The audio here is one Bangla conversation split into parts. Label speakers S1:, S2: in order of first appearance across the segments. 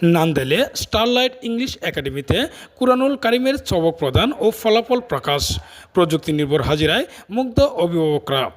S1: নান্দেলে স্টারলাইট ইংলিশ একাডেমিতে কুরআনুল কারিমের সবক প্রদান ও ফলাফল প্রকাশ। প্রযুক্তি নির্ভর হাজিরায় মুগ্ধ অভিভাবকরা।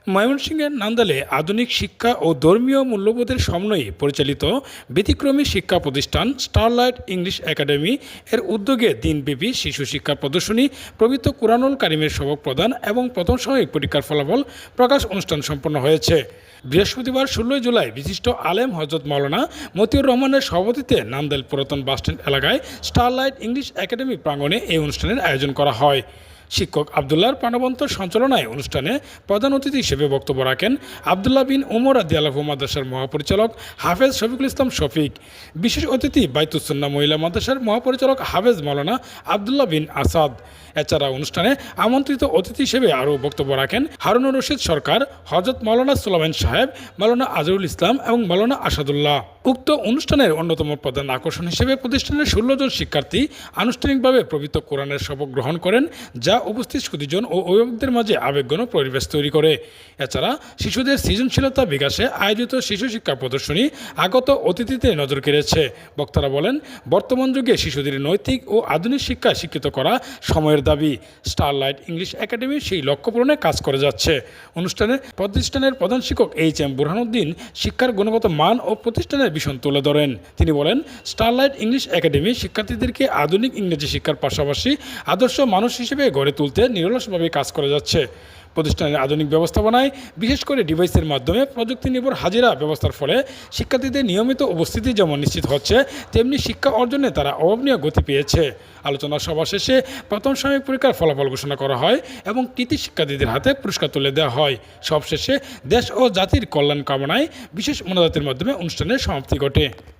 S1: ময়মনসিংহের নান্দালে আধুনিক শিক্ষা ও ধর্মীয় মূল্যবোধের সমন্বয়ে পরিচালিত ব্যতিক্রমী শিক্ষা প্রতিষ্ঠান স্টারলাইট ইংলিশ একাডেমি এর উদ্যোগে দিনব্যাপী শিশু শিক্ষা প্রদর্শনী, পবিত্র কুরআনুল কারিমের সবক প্রদান এবং প্রথম সাময়িক পরীক্ষার ফলাফল প্রকাশ অনুষ্ঠান সম্পন্ন হয়েছে। বৃহস্পতিবার 16 জুলাই বিশিষ্ট আলেম হজরত মাওলানা মতিউর রহমানের সভাপতিত্বে নান্দাইল পুরাতন বাসস্ট্যান্ড এলাকায় স্টারলাইট ইংলিশ একাডেমি প্রাঙ্গণে এই অনুষ্ঠানের আয়োজন করা হয়। শিক্ষক আবদুল্লাহর প্রাণবন্ত সঞ্চালনায় অনুষ্ঠানে প্রধান অতিথি হিসেবে বক্তব্য রাখেন আবদুল্লাহ বিন ওমর রাদিয়াল্লাহু মাদ্রাসার মহাপরিচালক হাফেজ শফিকুল ইসলাম শফিক। বিশেষ অতিথি বাইতুস-সুন্নাহ মহিলা মাদ্রাসার মহাপরিচালক হাফেজ মাওলানা আবদুল্লাহ বিন আসাদ। এছাড়া অনুষ্ঠানে আমন্ত্রিত অতিথি হিসেবে আরও বক্তব্য রাখেন হারুনুর রশিদ সরকার, হযরত মাওলানা সুলাইমান সাহেব, মাওলানা আজহারুল ইসলাম এবং মাওলানা আসাদুল্লাহ। উক্ত অনুষ্ঠানের অন্যতম প্রধান আকর্ষণ হিসেবে প্রতিষ্ঠানের 16 জন শিক্ষার্থী আনুষ্ঠানিকভাবে পবিত্র কোরআনের শপথ গ্রহণ করেন, যা উপস্থিত সুধীজন ও অভিভাবকদের মাঝে আবেগঘন পরিবেশ তৈরি করে। এছাড়া শিশুদের সৃজনশীলতা বিকাশে আয়োজিত শিশু শিক্ষা প্রদর্শনী আগত অতিথিতে নজর কেড়েছে। বক্তারা বলেন, বর্তমান যুগে শিশুদের নৈতিক ও আধুনিক শিক্ষায় শিক্ষিত করা সময়ের দাবি। স্টারলাইট ইংলিশ একাডেমি সেই লক্ষ্য পূরণে কাজ করে যাচ্ছে। অনুষ্ঠানে প্রতিষ্ঠানের প্রধান শিক্ষক এইচ.এম. বুরহানুদ্দিন শিক্ষার গুণগত মান ও প্রতিষ্ঠানের ভীষণ তুলে ধরেন। তিনি বলেন, স্টারলাইট ইংলিশ একাডেমি শিক্ষার্থীদেরকে আধুনিক ইংরেজি শিক্ষার পাশাপাশি আদর্শ মানুষ হিসেবে গড়ে তুলতে নিরলসভাবে কাজ করে যাচ্ছে। প্রতিষ্ঠানের আধুনিক ব্যবস্থাপনায় বিশেষ করে ডিভাইসের মাধ্যমে প্রযুক্তি নির্ভর হাজিরা ব্যবস্থার ফলে শিক্ষার্থীদের নিয়মিত উপস্থিতি যেমন নিশ্চিত হচ্ছে, তেমনি শিক্ষা অর্জনে তারা অভাবনীয় গতি পেয়েছে। আলোচনা সভা শেষে প্রথম সাময়িক পরীক্ষার ফলাফল ঘোষণা করা হয় এবং কৃতী শিক্ষার্থীদের হাতে পুরস্কার তুলে দেওয়া হয়। সবশেষে দেশ ও জাতির কল্যাণ কামনায় বিশেষ মোনাজাতের মাধ্যমে অনুষ্ঠানের সমাপ্তি ঘটে।